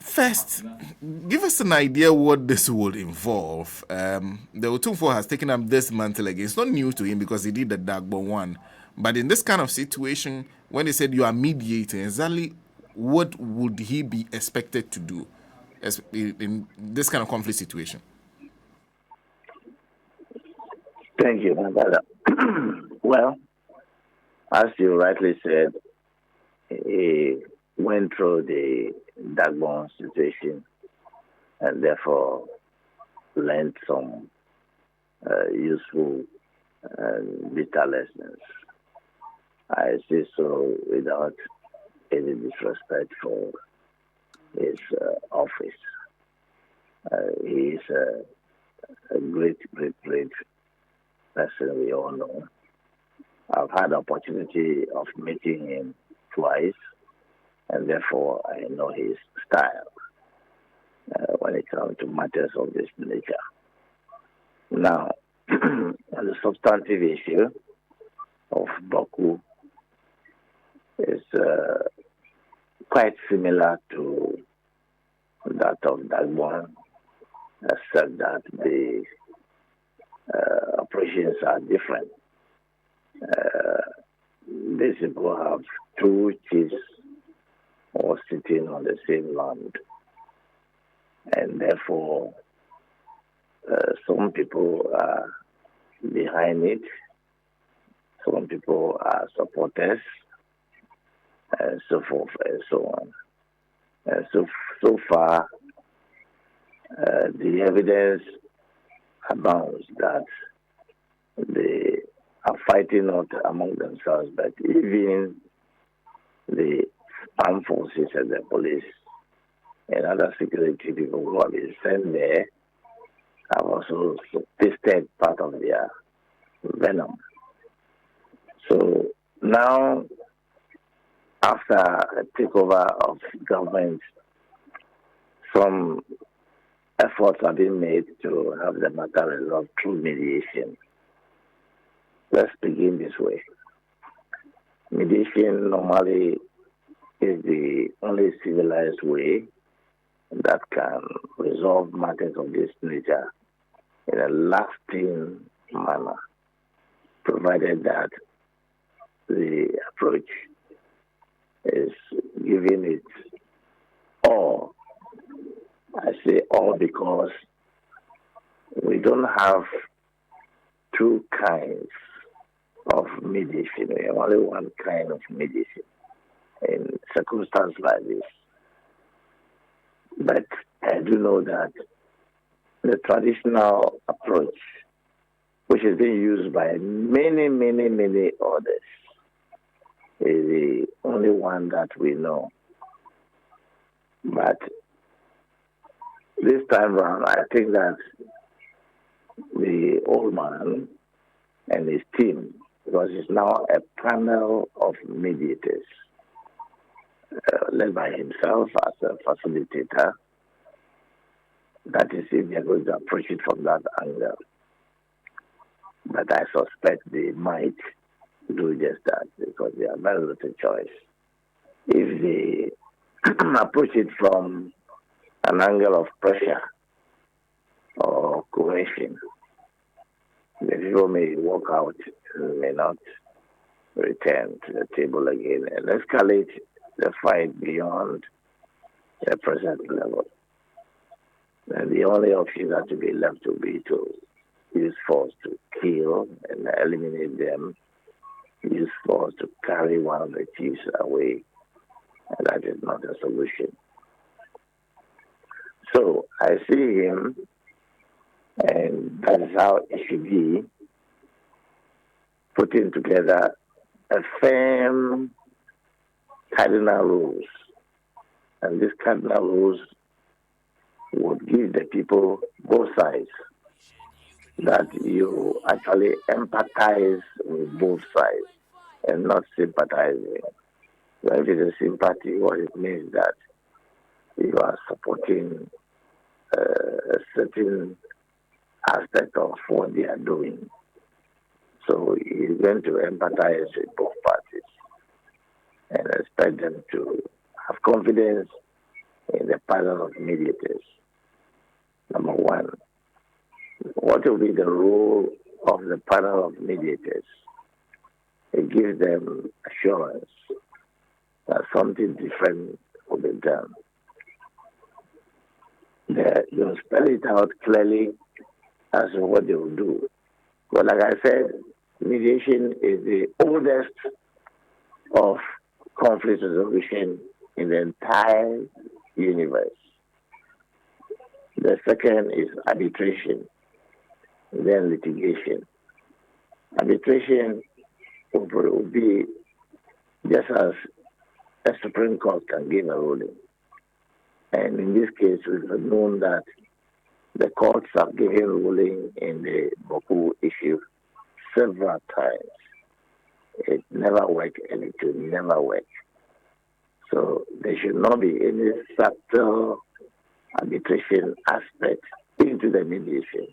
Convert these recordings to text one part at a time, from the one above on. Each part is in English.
First, give us an idea what this would involve. The Otumfo has taken up this mantle again. It's not new to him because he did the Dagbo one. But in this kind of situation, when he said you are mediating, exactly what would he be expected to do in this kind of conflict situation? Thank you, my brother. Well, as you rightly said, he went through the Dagbon situation and therefore learned some useful and bitter lessons. I say so without any disrespect for his office. He is a great, great, great person we all know. I've had the opportunity of meeting him twice, and therefore I know his style when it comes to matters of this nature. Now, on the substantive issue of Bawku is quite similar to that of Dagbon, except that the operations are different. These people have two chiefs all sitting on the same land, and therefore some people are behind it, some people are supporters, and so forth and so on. And so far, the evidence abounds that they are fighting not among themselves, but even the armed forces and the police and other security people who have been sent there have also tasted part of their venom. So now, after a takeover of government, some efforts are being made to have the matter resolved through mediation. Let's begin this way. Mediation normally is the only civilized way that can resolve matters of this nature in a lasting manner, provided that the approach is giving it all. I say all because we don't have two kinds of mediation. We have only one kind of mediation in circumstances like this. But I do know that the traditional approach, which is being used by many, many, many others, is the only one that we know. But this time around, I think that the old man and his team, because it's now a panel of mediators, led by himself as a facilitator, that is if they're going to approach it from that angle. But I suspect they might do just that because they have very little choice. If they approach it from an angle of pressure or coercion, the people may walk out and may not return to the table again and escalate the fight beyond the present level. And the only option that will be left will be to use force to kill and eliminate them, use force to carry one of the chiefs away, and that is not a solution. So I see him, and that is how it should be, putting together a firm cardinal rules. And these cardinal rules would give the people, both sides, that you actually empathize with both sides and not sympathizing. So if it's a sympathy, what it means that you are supporting a certain aspect of what they are doing. So you're going to empathize with both parties and expect them to have confidence in the panel of mediators. Number one, what will be the role of the panel of mediators? It gives them assurance that something different will be done. They'll spell it out clearly as to what they will do. But like I said, mediation is the oldest of conflict resolution in the entire universe. The second is arbitration, then litigation. Arbitration will be just as a Supreme Court can give a ruling. And in this case, we've known that the courts have given ruling in the Bawku issue several times. It never worked and it will never work. So there should not be any subtle arbitration aspect into the mediation.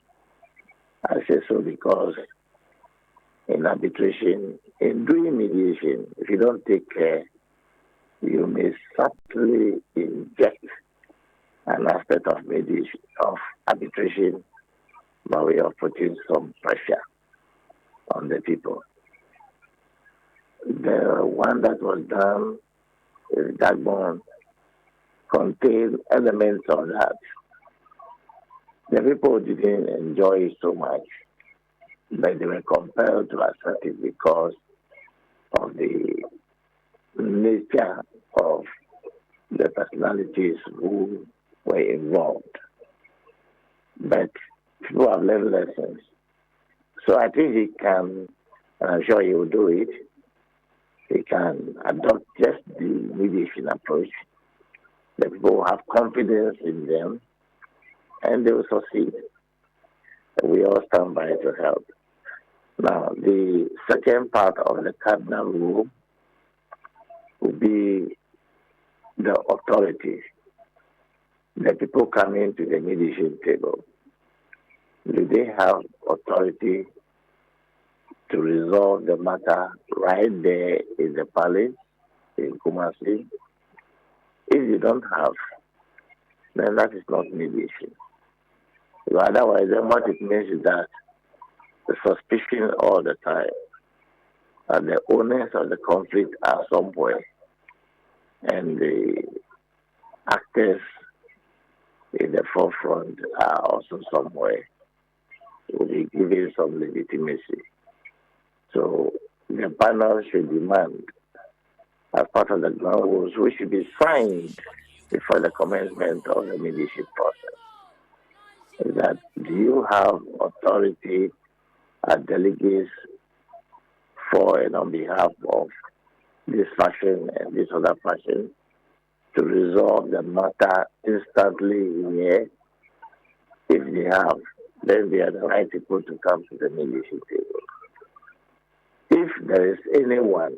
I say so because in arbitration, in doing mediation, if you don't take care, you may subtly inject an aspect of mediation, of arbitration, by way of putting some pressure on the people. The one that was done with Dagbon contained elements of that. The people didn't enjoy it so much, but they were compelled to accept it because of the nature of the personalities who were involved. But people have learned lessons. So I think he can, and I'm sure he will do it, he can adopt just the mediation approach. The people will have confidence in them, and they will succeed. We all stand by to help. Now, the second part of the cardinal rule will be the authority. The people coming to the mediation table, do they have authority to resolve the matter right there in the palace in Kumasi? If you don't have, then that is not mediation. But otherwise, then what it means is that the suspicion all the time that the owners of the conflict are somewhere and the actors in the forefront are also somewhere, will be given some legitimacy. So the panel should demand, as part of the ground rules, which should be signed before the commencement of the mediation process, is that do you have authority as delegates for and on behalf of this faction and this other faction to resolve the matter instantly here? If they have, then they are the right people to come to the mediation table. If there is anyone,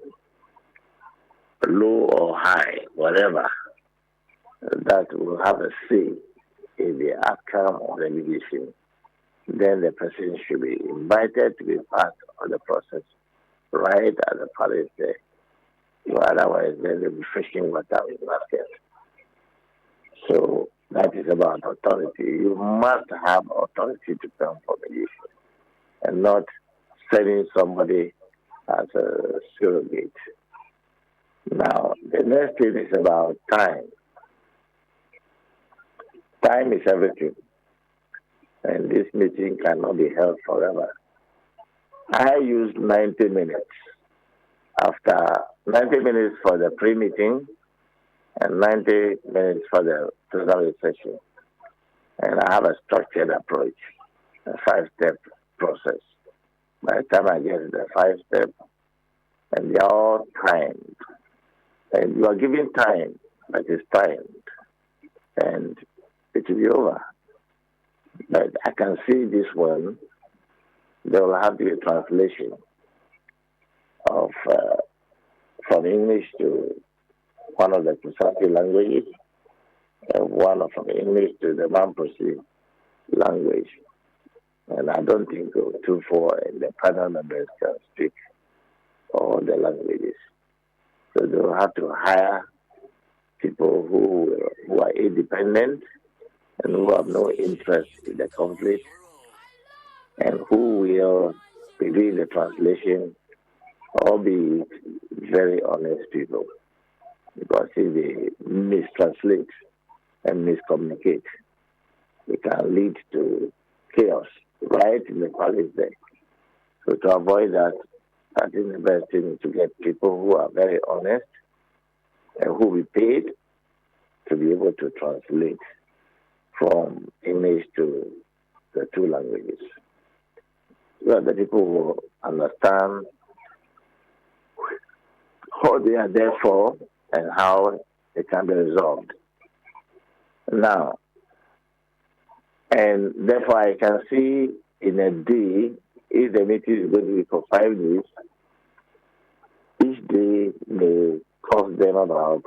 low or high, whatever, that will have a say in the outcome of the mediation, then the person should be invited to be part of the process right at the palace there. Otherwise, then they'll be fishing water in the market. So that is about authority. You must have authority to come for mediation and not sending somebody as a surrogate. Now, the next thing is about time. Time is everything. And this meeting cannot be held forever. I used 90 minutes. After 90 minutes for the pre-meeting and 90 minutes for the total session. And I have a structured approach, a 5-step process. By the time I get to the 5-step, and they're all timed. And you are given time, but it's timed. And it will be over. But I can see this one, there will have to be a translation of from English to one of the Kusaki languages, and one from English to the Mamposi language. And I don't think 2-4 and the panel members can speak all the languages. So they will have to hire people who are independent and who have no interest in the conflict, and who will be doing the translation, or be very honest people. Because if they mistranslate and miscommunicate, it can lead to chaos right in the palace there. So to avoid that, I think the best thing is to get people who are very honest and who will be paid to be able to translate from English to the two languages. So that the people will understand what they are there for and how it can be resolved. Now, and therefore I can see in a day, if the meeting is going to be for 5 days, each day may cost them about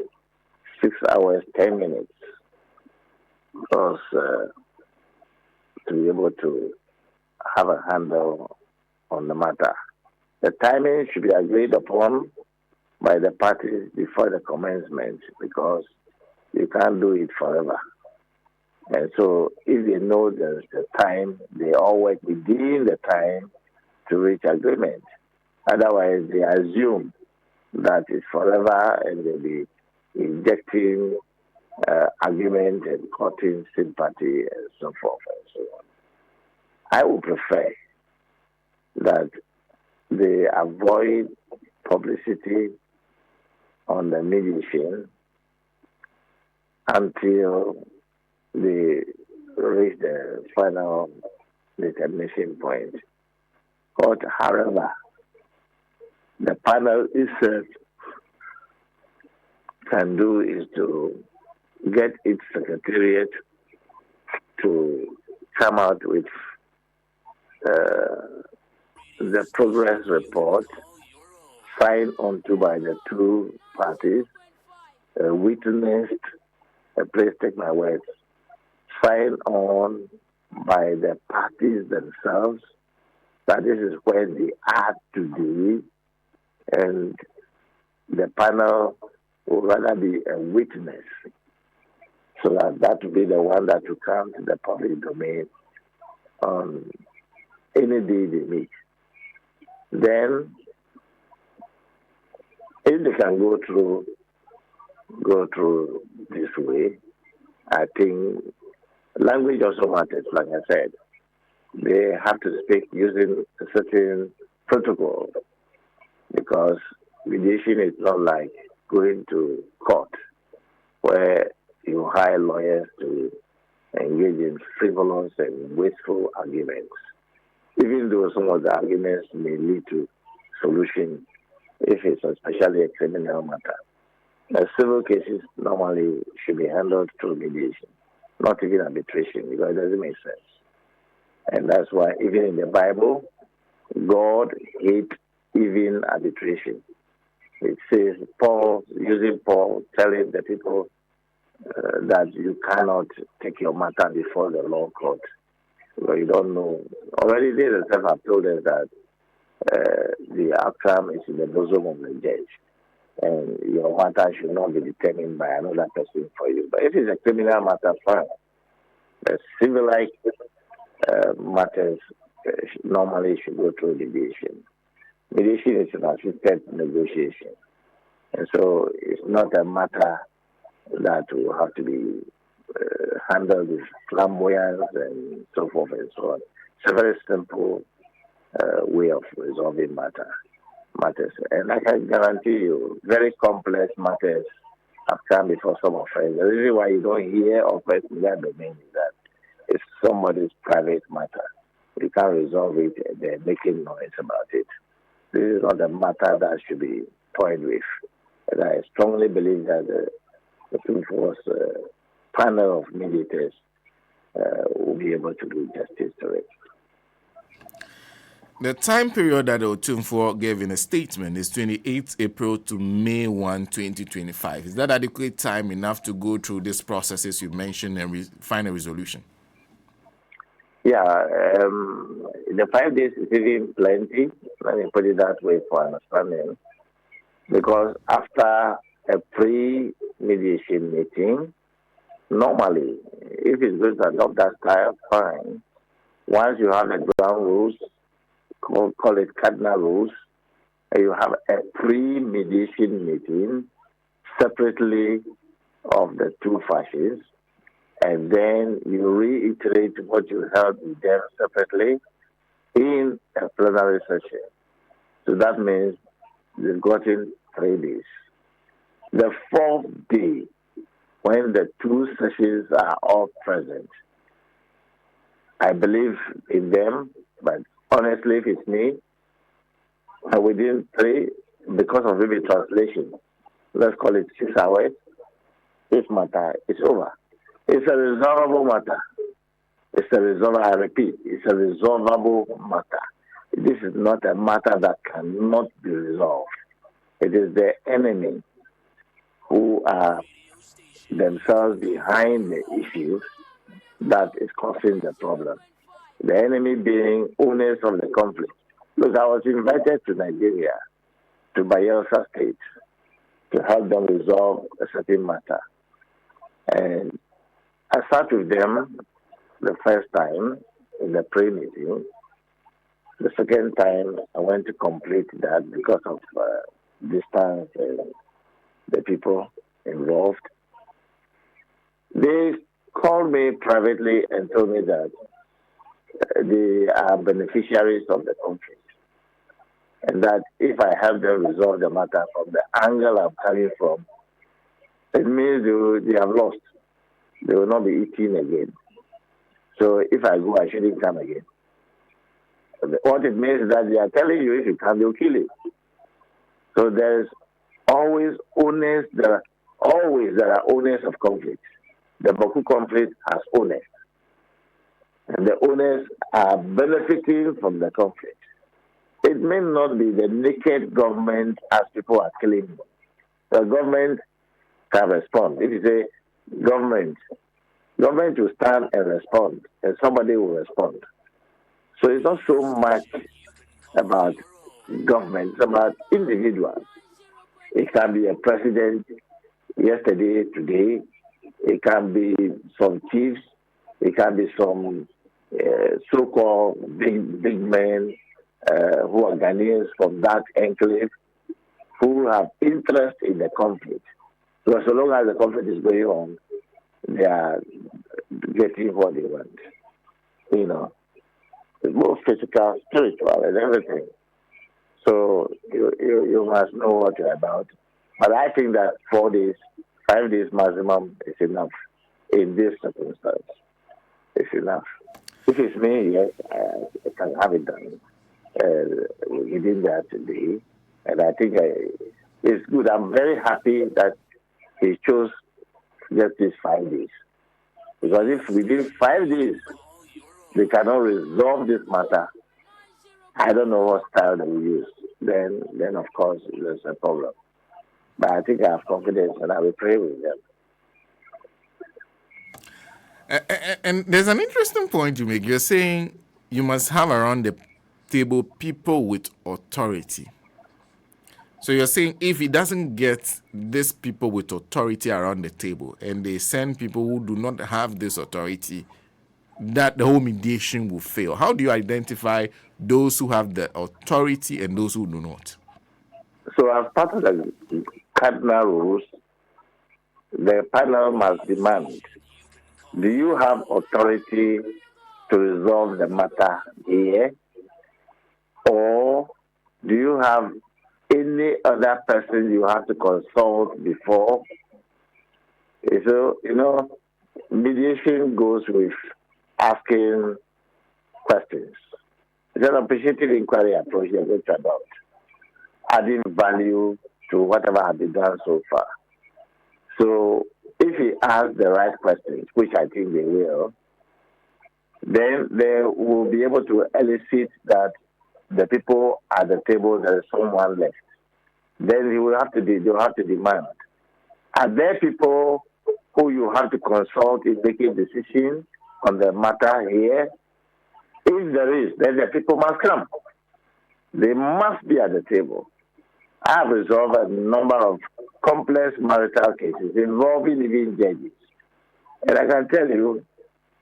6 hours, 10 minutes, because to be able to have a handle on the matter. The timing should be agreed upon by the parties before the commencement, because you can't do it forever. And so if they know there's the time, they all work within the time to reach agreement. Otherwise, they assume that it's forever and they'll be injecting argument and courting sympathy and so forth and so on. I would prefer that they avoid publicity on the mediation until they reach the final determination point. But however, the panel itself can do is to get its secretariat to come out with the progress report signed onto by the two parties, witnessed, please take my words, signed on by the parties themselves, that this is where they are today, and the panel will rather be a witness, so that will be the one that will come to the public domain on any day they meet. Then, if they can go through this way, I think language also matters, like I said. They have to speak using a certain protocol, because mediation is not like going to court where you hire lawyers to engage in frivolous and wasteful arguments, even though some of the arguments may lead to solution if it's especially a criminal matter. Civil cases normally should be handled through mediation, not even arbitration, because it doesn't make sense. And that's why even in the Bible, God hates even arbitration. It says, Paul telling the people that you cannot take your matter before the law court. Because you don't know. Already they themselves have told us that the outcome is in the bosom of the judge, and your matter should not be determined by another person for you. But if it's a criminal matter, fine. The civilized matters normally should go through mediation. Mediation is an assisted negotiation. And so it's not a matter that will have to be handled with flamboyance and so forth and so on. It's a very simple way of resolving matters. And I can guarantee you, very complex matters have come before some offense. The reason why you don't hear of it in that domain is that it's somebody's private matter. You can't resolve it, they're making noise about it. This is not a matter that should be toyed with. And I strongly believe that the Force panel of mediators will be able to do justice to it. The time period that Otumfuo gave in a statement is 28th April to May 1, 2025. Is that adequate time enough to go through these processes you mentioned and find a resolution? Yeah, the 5 days is even plenty. Let me put it that way for understanding. Because after a pre-mediation meeting. Normally, if it's going to adopt that style, fine. Once you have the ground rules, call it cardinal rules, and you have a pre-mediation meeting separately of the two fascists, and then you reiterate what you held with them separately in a plenary session. So that means they've gotten 3 days. The 4th day, when the two sessions are all present, I believe in them, but honestly, if it's me, within 3, because of maybe translation, let's call it 6 hours, this matter is over. It's a resolvable matter. I repeat, it's a resolvable matter. This is not a matter that cannot be resolved. It is the enemy who are themselves behind the issues that is causing the problem. The enemy being owners of the conflict. Look, I was invited to Nigeria, to Bayelsa State, to help them resolve a certain matter. And I sat with them the first time in the pre-meeting. The second time, I went to complete that because of distance and the people involved. They called me privately and told me that they are beneficiaries of the conflict, and that if I help them resolve the matter from the angle I'm coming from, it means they have lost. They will not be eating again. So if I go, I shouldn't come again. What it means is that they are telling you if you come, they'll kill you. So there's always owners. There are owners of conflict. The Bawku conflict has owners, and the owners are benefiting from the conflict. It may not be the naked government as people are claiming. The government can respond. If you say government will stand and respond, and somebody will respond. So it's not so much about government, it's about individuals. It can be a president yesterday, today. It can be some chiefs. It can be some so-called big men who are Ghanaians from that enclave who have interest in the conflict. Because so long as the conflict is going on, they are getting what they want. You know, it's both physical, spiritual, and everything. So you must know what you're about. But I think that 4 days, 5 days maximum is enough in this circumstance. It's enough. If it's me, yes, I can have it done within that day. And I think it's good. I'm very happy that he chose just these 5 days. Because if within 5 days they cannot resolve this matter, I don't know what style they will use. Then of course there's a problem. But I think I have confidence and I will pray with them. And there's an interesting point you make. You're saying you must have around the table people with authority. So you're saying if he doesn't get these people with authority around the table and they send people who do not have this authority, that the whole mediation will fail. How do you identify those who have the authority and those who do not? So as part of the cardinal rules, the panel must demand, do you have authority to resolve the matter here? Or do you have any other person you have to consult before? So, mediation goes with asking questions. It's an appreciative inquiry approach you're going to adopt, adding value to whatever has been done so far. So if he asks the right questions, which I think they will, then they will be able to elicit that the people at the table, there is someone left. Then they'll have to demand, are there people who you have to consult in making decisions on the matter here? If there is, then the people must come. They must be at the table. I have resolved a number of complex marital cases involving even judges. And I can tell you,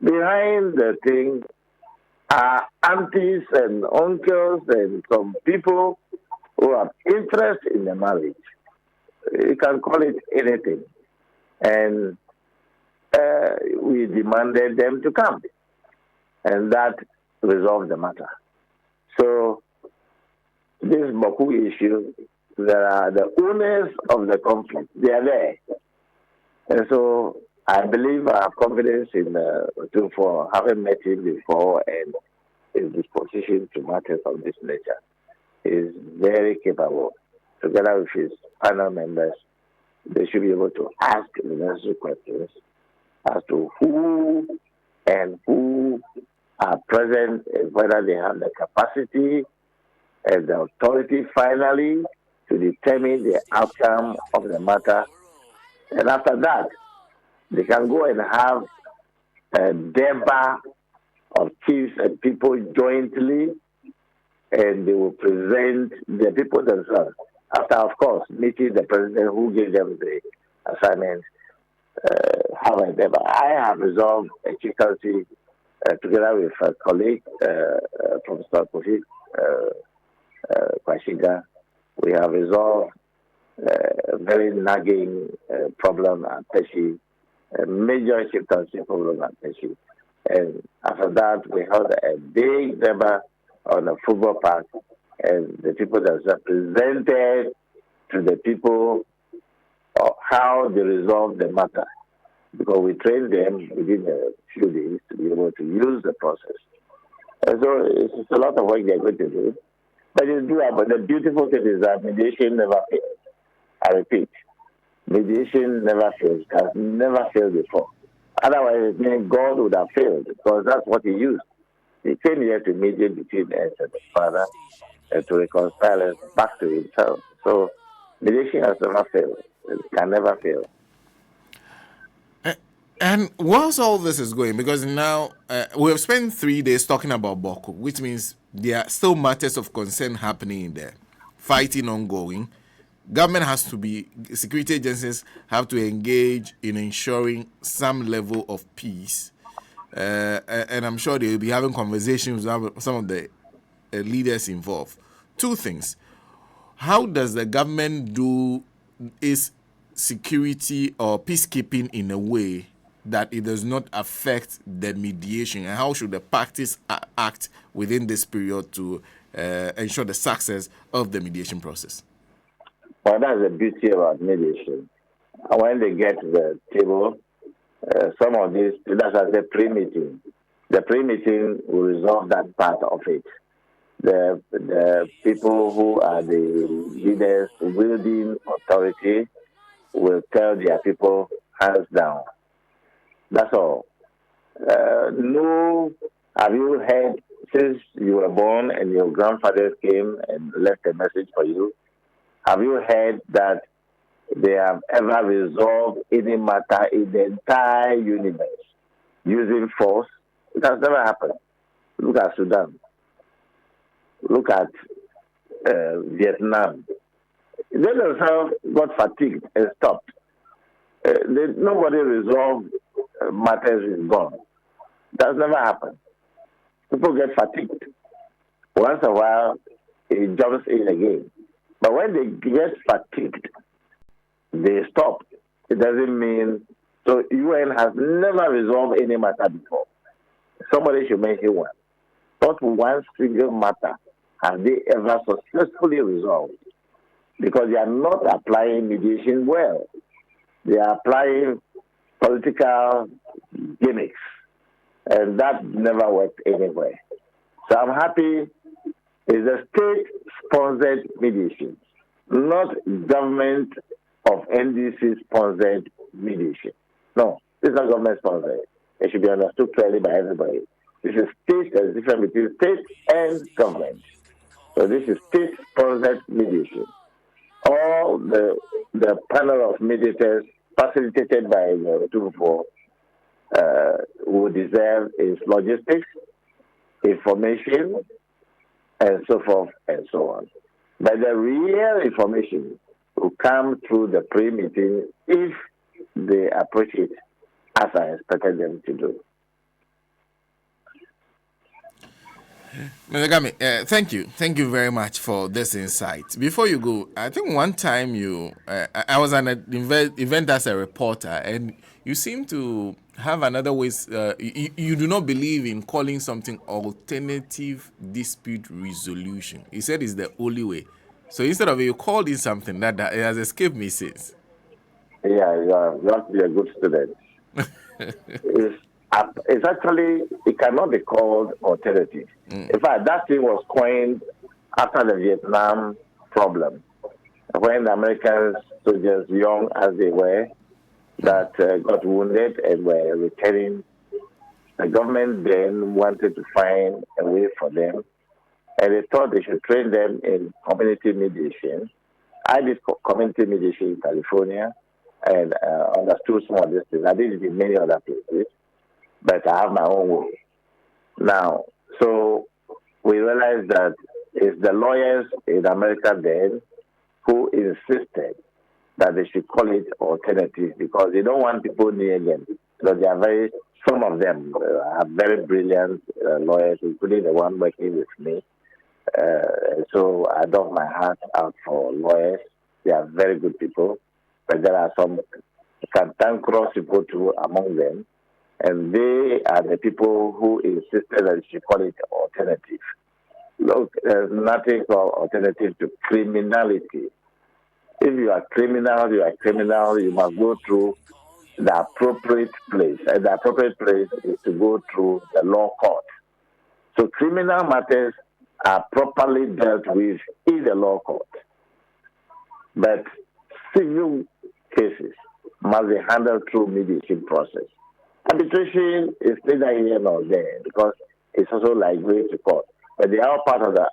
behind the thing are aunties and uncles and some people who have interest in the marriage. You can call it anything. And we demanded them to come. And that resolved the matter. So this Bawku issue, there are the owners of the conflict. They are there. And so I believe I have confidence in for having met him before and his disposition to matters of this nature. He is very capable. Together with his panel members, they should be able to ask the necessary questions as to who and who are present and whether they have the capacity and the authority finally to determine the outcome of the matter. And after that, they can go and have a deba of chiefs and people jointly, and they will present the people themselves. After, of course, meeting the president who gave them the assignment, have a deba. I have resolved a chieftaincy together with a colleague, Professor Kofi Kwashiga. We have resolved a very nagging problem at Peshi, a major chieftaincy problem at Peshi. And after that, we held a big deba on a football park, and the people that represented to the people how they resolve the matter. Because we trained them within a few days to be able to use the process. And so it's a lot of work they're going to do. But it's doable. But the beautiful thing is that mediation never fails. I repeat, mediation never fails, has never failed before. Otherwise, it means God would have failed, because that's what he used. He came here to mediate between us and the Father and to reconcile us back to himself. So mediation has never failed. It can never fail. And whilst all this is going, because now we have spent 3 days talking about Bawku, which means there are still matters of concern happening in there, fighting ongoing. Government has to be, security agencies have to engage in ensuring some level of peace. And I'm sure they'll be having conversations with some of the leaders involved. 2 things. How does the government do its security or peacekeeping in a way that it does not affect the mediation? And how should the parties act within this period to ensure the success of the mediation process? Well, that's the beauty about mediation. When they get to the table, some of these, that's as the pre-meeting. The pre-meeting will resolve that part of it. The people who are the leaders wielding authority will tell their people, hands down. That's all. No, have you heard, since you were born and your grandfathers came and left a message for you, have you heard that they have ever resolved any matter in the entire universe using force? It has never happened. Look at Sudan. Look at Vietnam. They themselves got fatigued and stopped. Nobody resolved matters with God. That's never happened. People get fatigued. Once in a while, it jumps in again. But when they get fatigued, they stop. It doesn't mean... So UN has never resolved any matter before. Somebody should mention one. Not one single matter have they ever successfully resolved, because they are not applying mediation well. They are applying political gimmicks, and that never worked anywhere. So I'm happy it's a state-sponsored mediation, not government of NDC-sponsored mediation. No, this is not government-sponsored. It should be understood clearly by everybody. This is state, there's a difference between state and government. So this is state-sponsored mediation. All the panel of mediators facilitated by the 2-4 will deserve is logistics, information, and so forth and so on. But the real information will come through the pre-meeting if they approach it as I expected them to do. Mr. Gamey, thank you. Thank you very much for this insight. Before you go, I think one time I was at an event as a reporter, and you seem to have another way. You do not believe in calling something alternative dispute resolution. You said it's the only way. So instead of you called it something that it has escaped me since. Yeah, you have to be a good student. It's actually, it cannot be called alternative. In fact, that thing was coined after the Vietnam problem, when the American soldiers, young as they were, that got wounded and were returning. The government then wanted to find a way for them, and they thought they should train them in community mediation. I did community mediation in California and understood some of these things. I did it in many other places, but I have my own way. Now, so we realized that it's the lawyers in America then who insisted that they should call it alternative because they don't want people near them. So they are some of them are very brilliant lawyers, including the one working with me. So I doff my heart out for lawyers. They are very good people, but there are some cantankerous people too among them, and they are the people who insisted that you should call it alternative. Look, there's nothing called alternative to criminality. If you are criminal, you must go through the appropriate place, and the appropriate place is to go through the law court. So criminal matters are properly dealt with in the law court. But civil cases must be handled through mediation process. Arbitration is neither here nor there because it's also like going to court. But they are part of the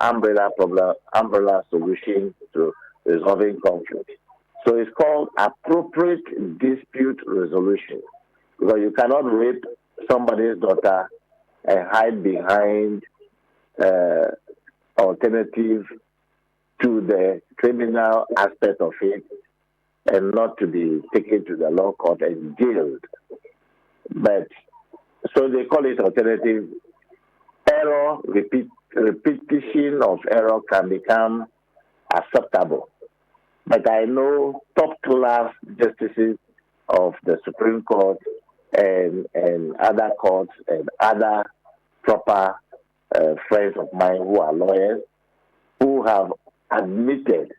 umbrella solution to resolving conflict. So it's called appropriate dispute resolution because you cannot rape somebody's daughter and hide behind alternative to the criminal aspect of it and not to be taken to the law court and jailed. But so they call it alternative. Error, repetition of error can become acceptable. But I know top-class justices of the Supreme Court and other courts and other proper friends of mine who are lawyers who have admitted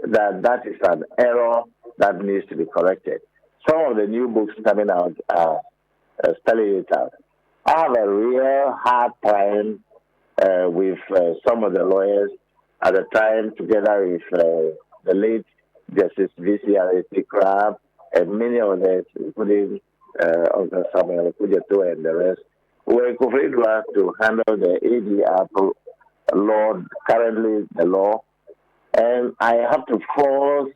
that that is an error that needs to be corrected. Some of the new books coming out are spelling it out. I have a real hard time with some of the lawyers at the time, together with the late Justice V.C.R.A.T. Crab and many others, including Uncle Samuel Kujato and the rest, who were encouraged to handle the ADR law, currently the law. And I have to force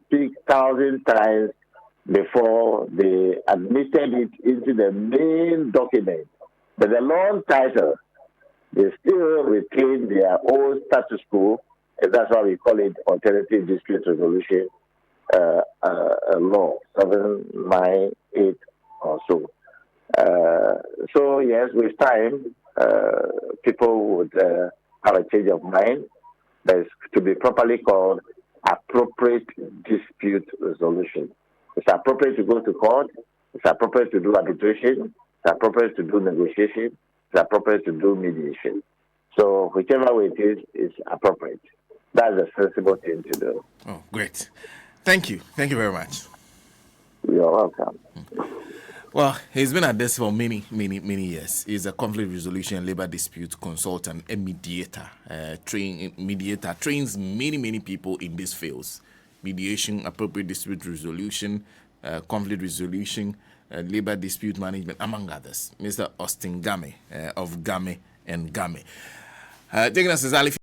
speak 1,000 times before they admitted it into the main document. But the long title, they still retain their own status quo, and that's why we call it alternative dispute resolution law, 798 or so. So yes, with time, people would have a change of mind. That's to be properly called appropriate dispute resolution. It's appropriate to go to court. It's appropriate to do arbitration. It's appropriate to do negotiation. It's appropriate to do mediation. So whichever way it is appropriate. That's a sensible thing to do. Oh, great. Thank you. Thank you very much. You're welcome. Well, he's been at this for many years. He's a conflict resolution and labor dispute consultant, a mediator. Mediator trains many people in these fields: mediation, appropriate dispute resolution, conflict resolution, labor dispute management, among others. Mr. Austin Gamey of Gamey and Gamey. Taking us as